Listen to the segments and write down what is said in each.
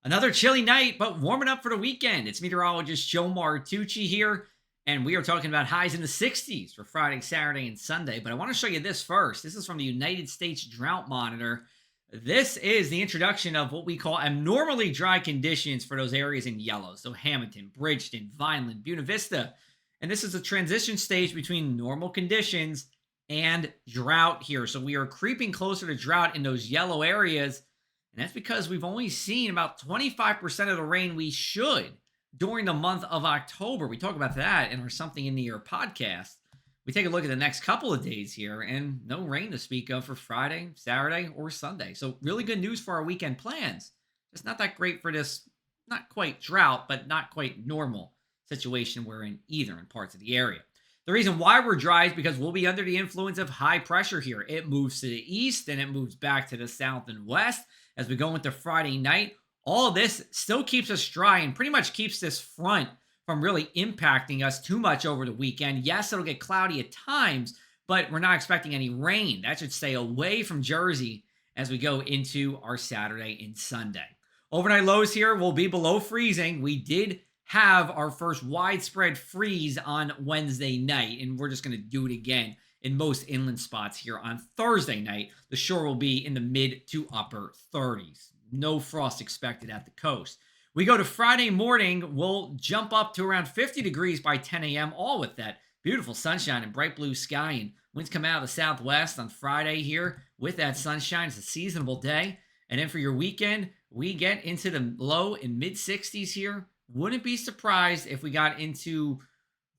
Another chilly night, but warming up for the weekend. It's meteorologist Joe Martucci here, and we are talking about highs in the 60s for Friday, Saturday, and Sunday. But I want to show you this first. This is from the United States Drought Monitor. This is the introduction of what we call abnormally dry conditions for those areas in yellow. So Hamilton, Bridgeton, Vineland, Buena Vista. And this is a transition stage between normal conditions and drought here. So we are creeping closer to drought in those yellow areas. And that's because we've only seen about 25% of the rain we should during the month of October. We talk about that in our Something in the Air podcast. We take a look at the next couple of days here and no rain to speak of for Friday, Saturday, or Sunday. So, really good news for our weekend plans. It's not that great for this, not quite drought, but not quite normal situation we're in either in parts of the area. The reason why we're dry is because we'll be under the influence of high pressure here. It moves to the east and it moves back to the south and west as we go into Friday night. All of this still keeps us dry and pretty much keeps this front from really impacting us too much over the weekend. Yes, it'll get cloudy at times, but we're not expecting any rain. That should stay away from Jersey as we go into our Saturday and Sunday. Overnight lows here will be below freezing. We did have our first widespread freeze on Wednesday night, and we're just going to do it again in most inland spots here on Thursday night. The shore will be in the mid to upper 30s. No frost expected at the coast. We go to Friday morning, we'll jump up to around 50 degrees by 10 a.m., all with that beautiful sunshine and bright blue sky. And winds come out of the southwest on Friday here with that sunshine. It's a seasonable day. And then for your weekend, we get into the low and mid 60s here. Wouldn't be surprised if we got into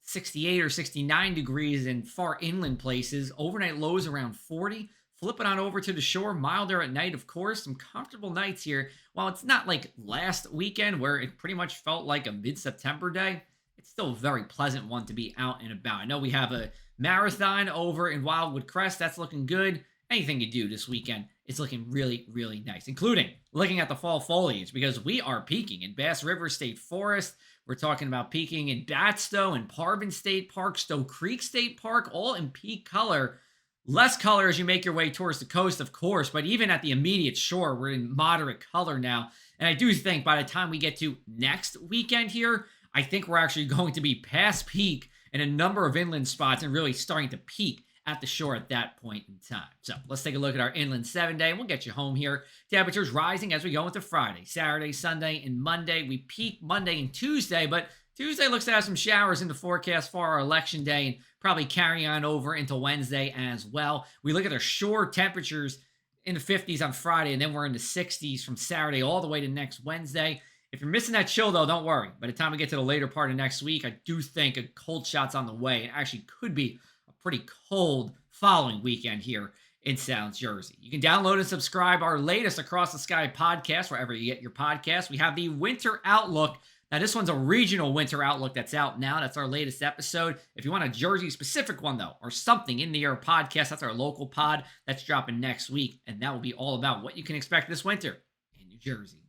68 or 69 degrees in far inland places. Overnight lows around 40. Flipping on over to the shore, milder at night, of course. Some comfortable nights here. While it's not like last weekend where it pretty much felt like a mid-September day, it's still a very pleasant one to be out and about. I know we have a marathon over in Wildwood Crest. That's looking good. Anything you do this weekend, it's looking really, really nice, including looking at the fall foliage because we are peaking in Bass River State Forest. We're talking about peaking in Batstow and Parvin State Park, Stowe Creek State Park, all in peak color. Less color as you make your way towards the coast, of course, but even at the immediate shore, we're in moderate color now. And I do think by the time we get to next weekend here, I think we're actually going to be past peak in a number of inland spots and really starting to peak at the shore at that point in time. So let's take a look at our inland 7-day and we'll get you home here. Temperatures rising as we go into Friday, Saturday, Sunday, and Monday. We peak Monday and Tuesday, but Tuesday looks to have some showers in the forecast for our election day and probably carry on over into Wednesday as well. We look at our shore temperatures in the 50s on Friday, and then we're in the 60s from Saturday all the way to next Wednesday. If you're missing that chill, though, don't worry. By the time we get to the later part of next week, I do think a cold shot's on the way. It actually could be a pretty cold following weekend here in South Jersey. You can download and subscribe our latest Across the Sky podcast wherever you get your podcasts. We have the Winter Outlook. Now, this one's a regional winter outlook that's out now. That's our latest episode. If you want a Jersey-specific one, though, or something in the air podcast, that's our local pod that's dropping next week. And that will be all about what you can expect this winter in New Jersey.